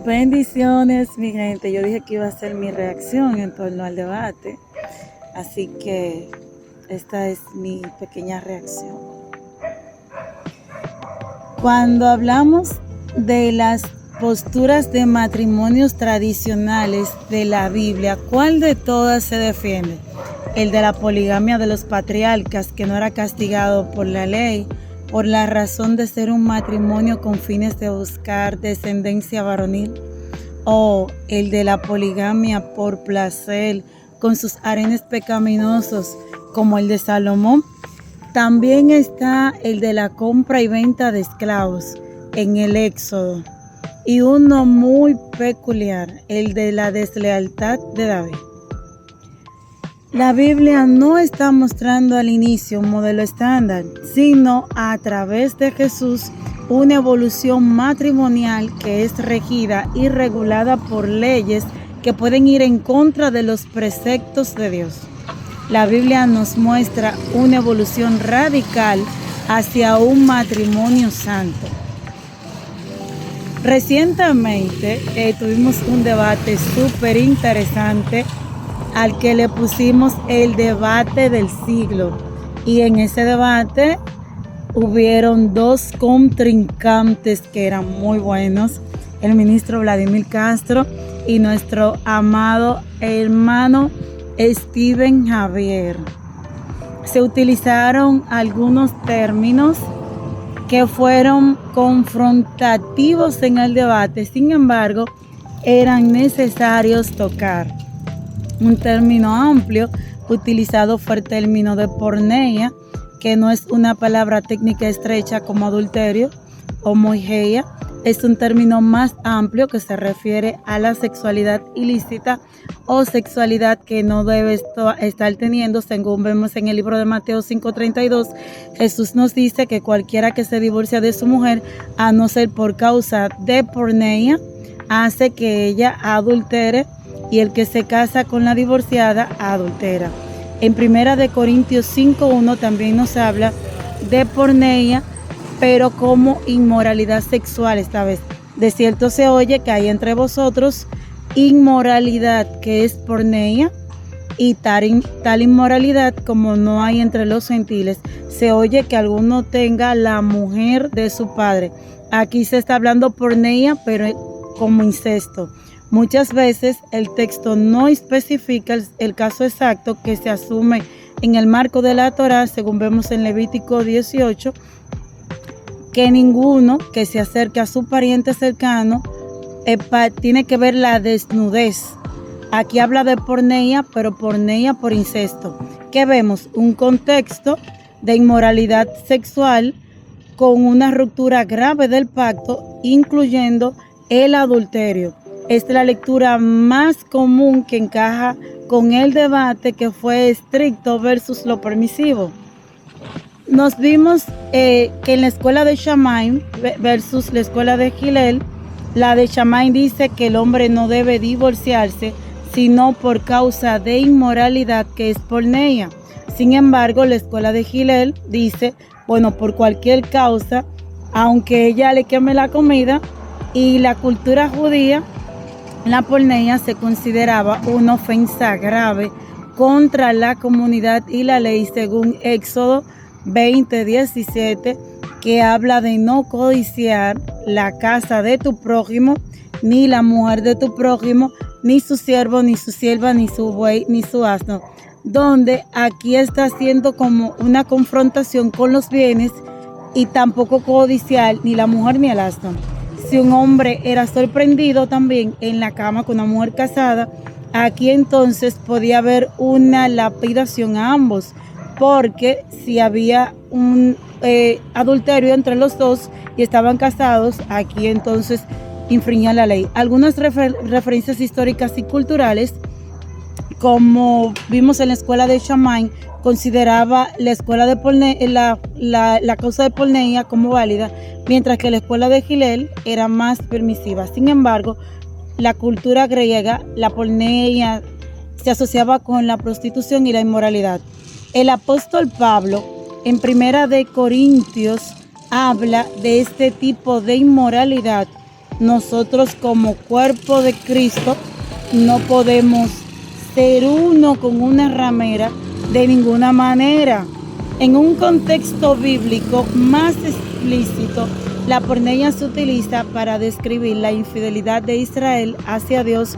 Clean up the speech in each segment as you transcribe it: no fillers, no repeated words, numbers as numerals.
Bendiciones, mi gente. Yo dije que iba a ser mi reacción en torno al debate, así que esta es mi pequeña reacción. Cuando hablamos de las posturas de matrimonios tradicionales de la Biblia, ¿cuál de todas se defiende? El de la poligamia de los patriarcas, que no era castigado por la ley, por la razón de ser un matrimonio con fines de buscar descendencia varonil, o el de la poligamia por placer, con sus harenes pecaminosos, como el de Salomón. También está el de la compra y venta de esclavos en el Éxodo, y uno muy peculiar, el de la deslealtad de David. La Biblia no está mostrando al inicio un modelo estándar, sino a través de Jesús una evolución matrimonial que es regida y regulada por leyes que pueden ir en contra de los preceptos de Dios. La Biblia nos muestra una evolución radical hacia un matrimonio santo. Recientemente tuvimos un debate súper interesante al que le pusimos el debate del siglo, y en ese debate hubieron dos contrincantes que eran muy buenos, el ministro Vladimir Castro y nuestro amado hermano Steven Javier. Se utilizaron algunos términos que fueron confrontativos en el debate, sin embargo, eran necesarios tocar. Un término amplio utilizado fue el término de porneia, que no es una palabra técnica estrecha como adulterio o moigeia. Es un término más amplio que se refiere a la sexualidad ilícita o sexualidad que no debe estar teniendo. Según vemos en el libro de Mateo 5:32, Jesús nos dice que cualquiera que se divorcia de su mujer, a no ser por causa de porneia, hace que ella adultere, y el que se casa con la divorciada adultera. En 1 Corintios 5:1 también nos habla de porneia, pero como inmoralidad sexual esta vez. De cierto se oye que hay entre vosotros inmoralidad, que es porneia, y tal inmoralidad como no hay entre los gentiles. Se oye que alguno tenga la mujer de su padre. Aquí se está hablando porneia, pero como incesto. Muchas veces el texto no especifica el caso exacto que se asume en el marco de la Torá, según vemos en Levítico 18, que ninguno que se acerque a su pariente cercano tiene que ver la desnudez. Aquí habla de porneia, pero porneia por incesto. ¿Qué vemos? Un contexto de inmoralidad sexual con una ruptura grave del pacto, incluyendo el adulterio. Esta es la lectura más común que encaja con el debate que fue estricto versus lo permisivo. Nos vimos que en la escuela de Shammai versus la escuela de Hillel, la de Shammai dice que el hombre no debe divorciarse sino por causa de inmoralidad, que es porneia. Sin embargo, la escuela de Hillel dice, bueno, por cualquier causa, aunque ella le queme la comida. Y la cultura judía, la porneia se consideraba una ofensa grave contra la comunidad y la ley, según Éxodo 20:17, que habla de no codiciar la casa de tu prójimo, ni la mujer de tu prójimo, ni su siervo, ni su sierva, ni su buey, ni su asno. Donde aquí está haciendo como una confrontación con los bienes, y tampoco codiciar ni la mujer ni el asno. Si un hombre era sorprendido también en la cama con una mujer casada, aquí entonces podía haber una lapidación a ambos, porque si había un adulterio entre los dos y estaban casados, aquí entonces infringían la ley. Algunas referencias históricas y culturales, como vimos en la escuela de Shammai, consideraba la escuela de la causa de porneia como válida, mientras que la escuela de Hillel era más permisiva. Sin embargo, la cultura griega, la porneia se asociaba con la prostitución y la inmoralidad. El apóstol Pablo, en 1 Corintios, habla de este tipo de inmoralidad nosotros como cuerpo de Cristo no podemos ser uno con una ramera de ninguna manera. En un contexto bíblico más explícito, la porneia se utiliza para describir la infidelidad de Israel hacia Dios.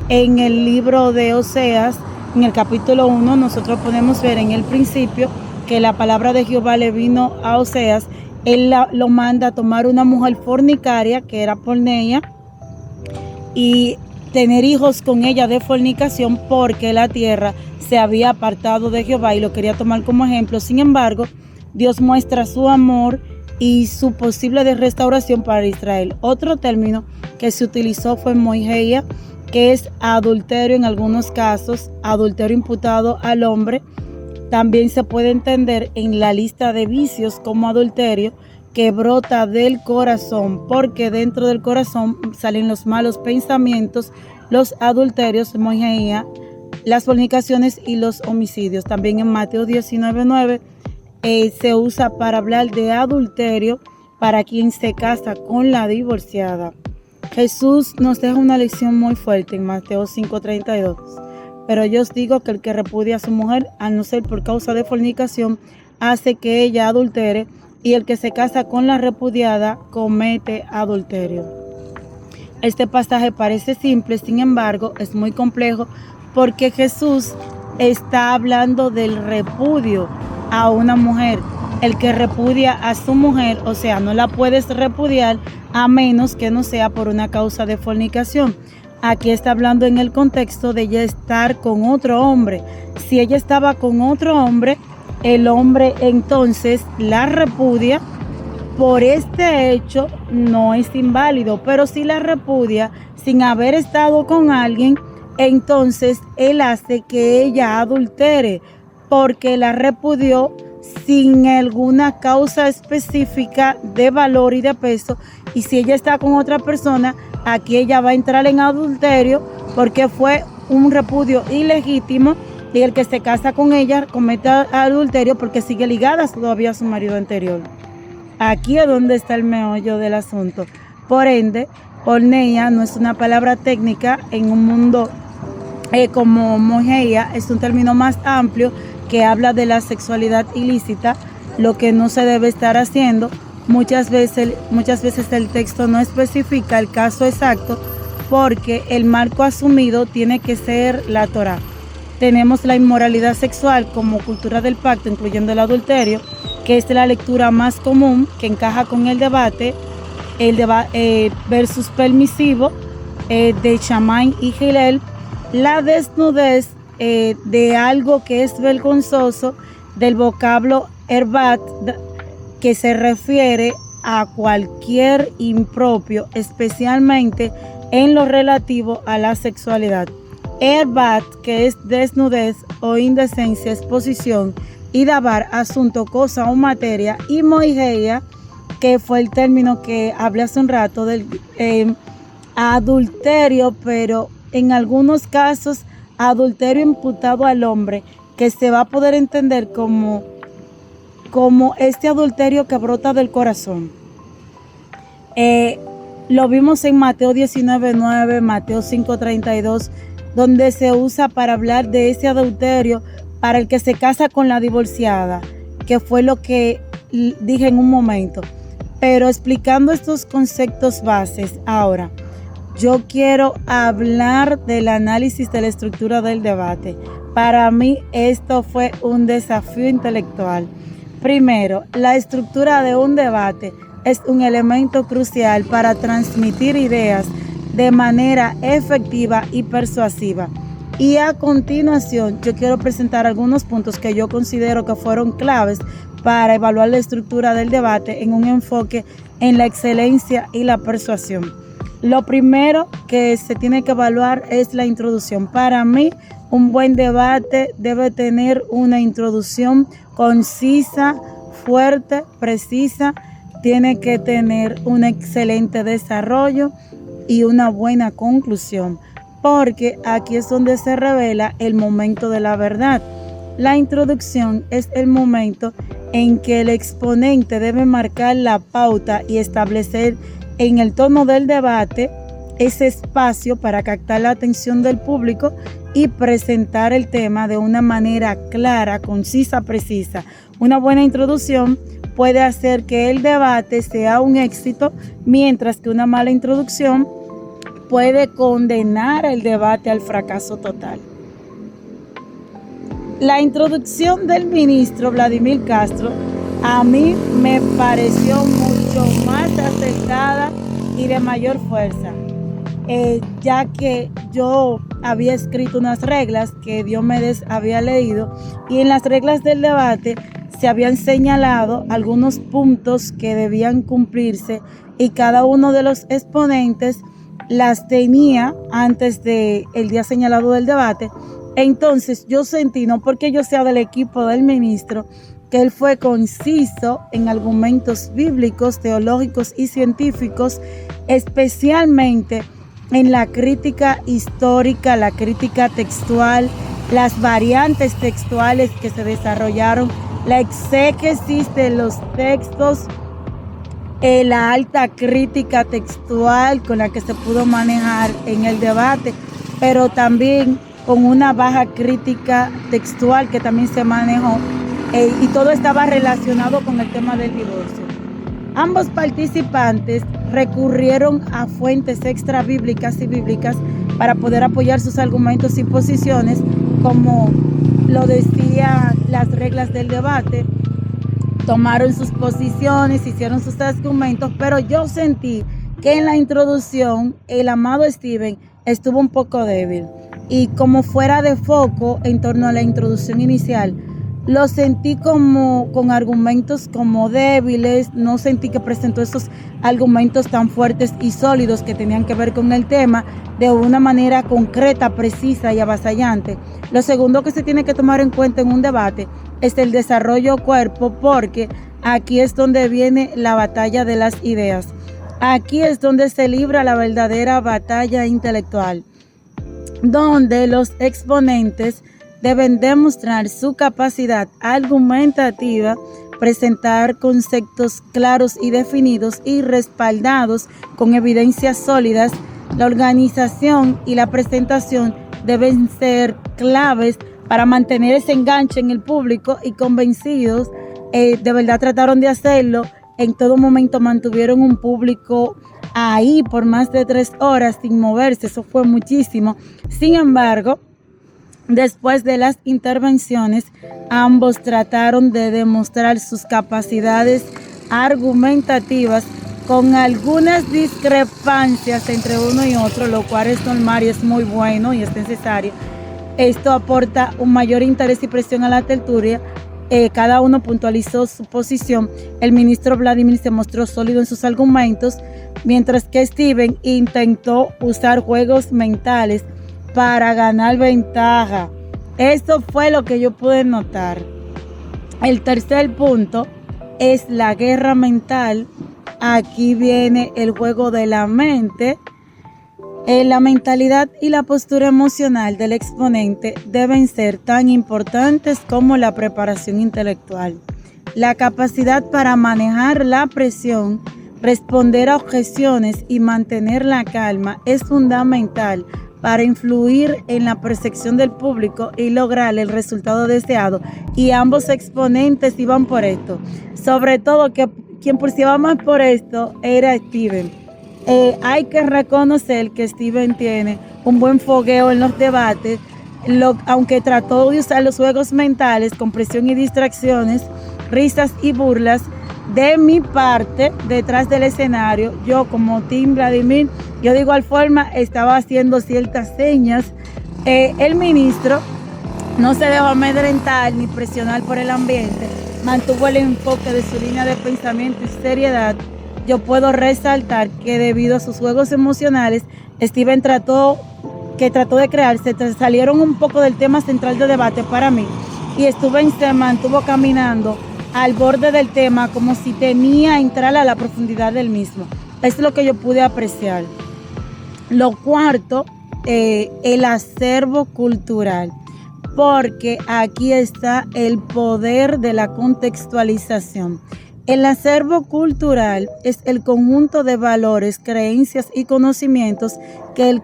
En el libro de Oseas, en el capítulo 1, nosotros podemos ver en el principio que la palabra de Jehová le vino a Oseas. Él lo manda a tomar una mujer fornicaria, que era porneia, y tener hijos con ella de fornicación, porque la tierra se había apartado de Jehová y lo quería tomar como ejemplo. Sin embargo, Dios muestra su amor y su posible de restauración para Israel. Otro término que se utilizó fue moigeia, que es adulterio en algunos casos, adulterio imputado al hombre. También se puede entender en la lista de vicios como adulterio, que brota del corazón, porque dentro del corazón salen los malos pensamientos, los adulterios, moigeia, las fornicaciones y los homicidios. También en Mateo 19:9 se usa para hablar de adulterio para quien se casa con la divorciada. Jesús nos deja una lección muy fuerte en Mateo 5:32. Pero yo os digo que el que repudia a su mujer, a no ser por causa de fornicación, hace que ella adultere, y el que se casa con la repudiada comete adulterio. Este pasaje parece simple, sin embargo, es muy complejo, porque Jesús está hablando del repudio a una mujer. El que repudia a su mujer, o sea, no la puedes repudiar a menos que no sea por una causa de fornicación. Aquí está hablando en el contexto de ella estar con otro hombre. Si ella estaba con otro hombre, el hombre entonces la repudia. Por este hecho no es inválido, pero si la repudia sin haber estado con alguien, entonces él hace que ella adultere, porque la repudió sin alguna causa específica de valor y de peso. Y si ella está con otra persona, aquí ella va a entrar en adulterio, porque fue un repudio ilegítimo, y el que se casa con ella comete adulterio porque sigue ligada todavía a su marido anterior. Aquí es donde está el meollo del asunto. Por ende, porneia no es una palabra técnica en un mundo como moigeia, es un término más amplio que habla de la sexualidad ilícita, lo que no se debe estar haciendo. Muchas veces el texto no especifica el caso exacto, porque el marco asumido tiene que ser la Torá. Tenemos la inmoralidad sexual como cultura del pacto, incluyendo el adulterio, que es la lectura más común, que encaja con el debate versus permisivo de Shammai y Hillel. La desnudez de algo que es vergonzoso, del vocablo erbat, que se refiere a cualquier impropio, especialmente en lo relativo a la sexualidad. Erbat, que es desnudez o indecencia, exposición, y dabar, asunto, cosa o materia, y moigeia, que fue el término que hablé hace un rato del adulterio, pero en algunos casos adulterio imputado al hombre, que se va a poder entender como este adulterio que brota del corazón. Lo vimos en Mateo 19:9, Mateo 5:32, donde se usa para hablar de ese adulterio para el que se casa con la divorciada, que fue lo que dije en un momento. Pero explicando estos conceptos bases, ahora yo quiero hablar del análisis de la estructura del debate. Para mí esto fue un desafío intelectual. Primero, la estructura de un debate es un elemento crucial para transmitir ideas de manera efectiva y persuasiva. Y a continuación yo quiero presentar algunos puntos que yo considero que fueron claves para evaluar la estructura del debate en un enfoque en la excelencia y la persuasión. Lo primero que se tiene que evaluar es la introducción. Para mí, un buen debate debe tener una introducción concisa, fuerte, precisa. Tiene que tener un excelente desarrollo y una buena conclusión, porque aquí es donde se revela el momento de la verdad. La introducción es el momento en que el exponente debe marcar la pauta y establecer en el tono del debate ese espacio para captar la atención del público y presentar el tema de una manera clara, concisa, precisa. Una buena introducción puede hacer que el debate sea un éxito, mientras que una mala introducción puede condenar el debate al fracaso total. La introducción del ministro Vladimir Castro a mí me pareció mucho más acertada y de mayor fuerza, ya que yo había escrito unas reglas que Diomedes había leído, y en las reglas del debate se habían señalado algunos puntos que debían cumplirse, y cada uno de los exponentes las tenía antes del día señalado del debate. Entonces yo sentí, no porque yo sea del equipo del ministro, que él fue conciso en argumentos bíblicos, teológicos y científicos, especialmente en la crítica histórica, la crítica textual, las variantes textuales que se desarrollaron, la exégesis de los textos, la alta crítica textual con la que se pudo manejar en el debate, pero también con una baja crítica textual que también se manejó, y todo estaba relacionado con el tema del divorcio. Ambos participantes recurrieron a fuentes extra bíblicas y bíblicas para poder apoyar sus argumentos y posiciones, como lo decían las reglas del debate. Tomaron sus posiciones, hicieron sus argumentos, pero yo sentí que en la introducción el amado Steven estuvo un poco débil y como fuera de foco en torno a la introducción inicial. Lo sentí como con argumentos como débiles, no sentí que presentó esos argumentos tan fuertes y sólidos que tenían que ver con el tema de una manera concreta, precisa y avasallante. Lo segundo que se tiene que tomar en cuenta en un debate es el desarrollo cuerpo, porque aquí es donde viene la batalla de las ideas. Aquí es donde se libra la verdadera batalla intelectual, donde los exponentes deben demostrar su capacidad argumentativa, presentar conceptos claros y definidos y respaldados con evidencias sólidas. La organización y la presentación deben ser claves para mantener ese enganche en el público, y convencidos, de verdad trataron de hacerlo. En todo momento mantuvieron un público ahí por más de 3 horas sin moverse. Eso fue muchísimo. Sin embargo, después de las intervenciones, ambos trataron de demostrar sus capacidades argumentativas con algunas discrepancias entre uno y otro, lo cual es normal y es muy bueno y es necesario. Esto aporta un mayor interés y presión a la tertulia. Cada uno puntualizó su posición. El ministro Vladimir se mostró sólido en sus argumentos, mientras que Steven intentó usar juegos mentales para ganar ventaja. Esto fue lo que yo pude notar. El tercer punto es la guerra mental. Aquí viene el juego de la mente. La mentalidad y la postura emocional del exponente deben ser tan importantes como la preparación intelectual. La capacidad para manejar la presión, responder a objeciones y mantener la calma es fundamental para influir en la percepción del público y lograr el resultado deseado. Y ambos exponentes iban por esto. Sobre todo que quien pulsaba más por esto era Steven. Hay que reconocer que Steven tiene un buen fogueo en los debates, aunque trató de usar los juegos mentales con presión y distracciones, risas y burlas. De mi parte, detrás del escenario, yo como Team Vladimir, yo de igual forma estaba haciendo ciertas señas. El ministro no se dejó amedrentar ni presionar por el ambiente, mantuvo el enfoque de su línea de pensamiento y seriedad. Yo puedo resaltar que debido a sus juegos emocionales, Steven trató de crearse, salieron un poco del tema central de debate para mí, y Steven se mantuvo caminando al borde del tema como si temía entrar a la profundidad del mismo. Es lo que yo pude apreciar. Lo cuarto, el acervo cultural, porque aquí está el poder de la contextualización. El acervo cultural es el conjunto de valores, creencias y conocimientos que el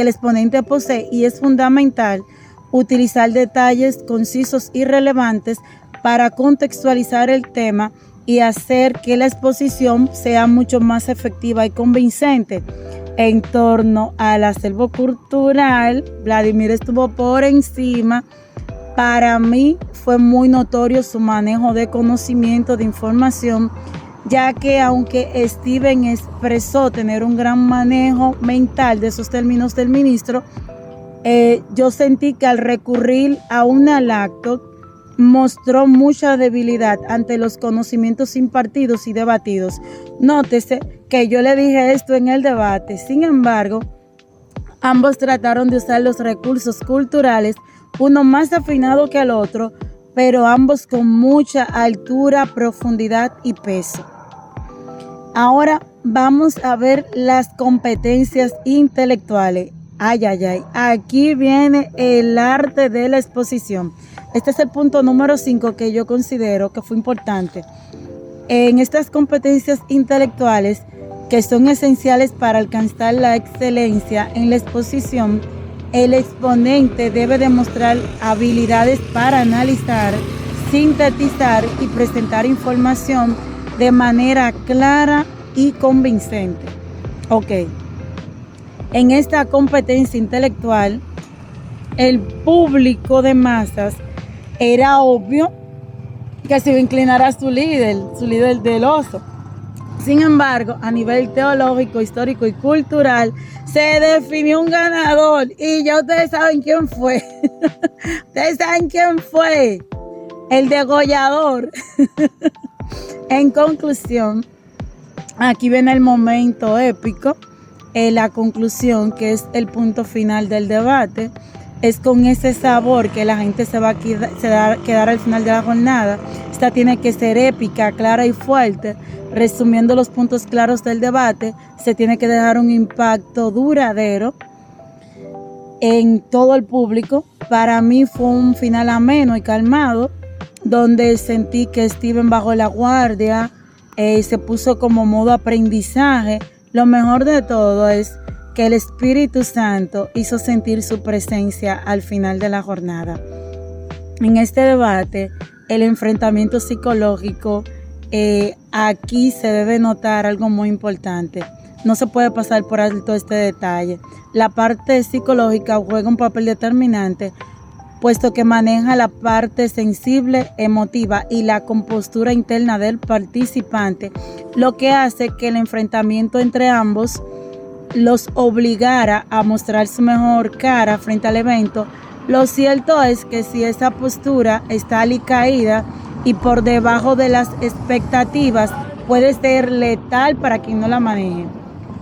exponente posee, y es fundamental utilizar detalles concisos y relevantes para contextualizar el tema y hacer que la exposición sea mucho más efectiva y convincente. En torno al acervo cultural, Vladimir estuvo por encima. Para mí fue muy notorio su manejo de conocimiento, de información, ya que aunque Steven expresó tener un gran manejo mental de esos términos del ministro, yo sentí que al recurrir a un lacto mostró mucha debilidad ante los conocimientos impartidos y debatidos. Nótese que yo le dije esto en el debate, sin embargo, ambos trataron de usar los recursos culturales, uno más afinado que el otro, pero ambos con mucha altura, profundidad y peso. Ahora vamos a ver las competencias intelectuales. Ay, ay, ay. Aquí viene el arte de la exposición. Este es el punto número 5 que yo considero que fue importante. En estas competencias intelectuales, que son esenciales para alcanzar la excelencia en la exposición, el exponente debe demostrar habilidades para analizar, sintetizar y presentar información de manera clara y convincente. Ok. En esta competencia intelectual, el público de masas era obvio que se iba a inclinar a su líder del oso. Sin embargo, a nivel teológico, histórico y cultural, se definió un ganador y ya ustedes saben quién fue. Ustedes saben quién fue. El degollador. En conclusión, aquí viene el momento épico. La conclusión, que es el punto final del debate, es con ese sabor que la gente se va a quedar al final de la jornada. Esta tiene que ser épica, clara y fuerte. Resumiendo los puntos claros del debate, se tiene que dejar un impacto duradero en todo el público. Para mí fue un final ameno y calmado, donde sentí que Steven bajó la guardia, se puso como modo aprendizaje. Lo mejor de todo es que el Espíritu Santo hizo sentir su presencia al final de la jornada. En este debate, el enfrentamiento psicológico, aquí se debe notar algo muy importante. No se puede pasar por alto este detalle. La parte psicológica juega un papel determinante, puesto que maneja la parte sensible, emotiva y la compostura interna del participante, lo que hace que el enfrentamiento entre ambos los obligara a mostrar su mejor cara frente al evento. Lo cierto es que si esa postura está alicaída y por debajo de las expectativas, puede ser letal para quien no la maneje.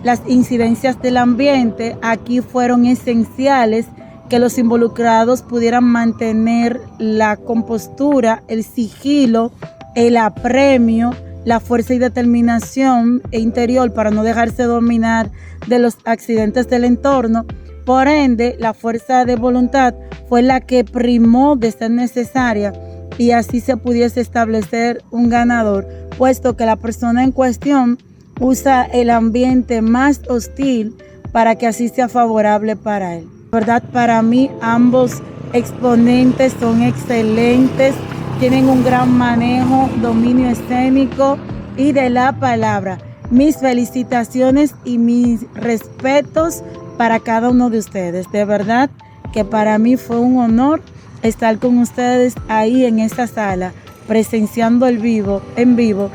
Las incidencias del ambiente aquí fueron esenciales, que los involucrados pudieran mantener la compostura, el sigilo, el apremio, la fuerza y determinación interior para no dejarse dominar de los accidentes del entorno. Por ende, la fuerza de voluntad fue la que primó de ser necesaria, y así se pudiese establecer un ganador, puesto que la persona en cuestión usa el ambiente más hostil para que así sea favorable para él. La verdad, para mí ambos exponentes son excelentes, tienen un gran manejo, dominio escénico y de la palabra. Mis felicitaciones y mis respetos para cada uno de ustedes. De verdad que para mí fue un honor estar con ustedes ahí en esta sala, presenciando en vivo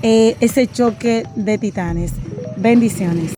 ese choque de titanes. Bendiciones.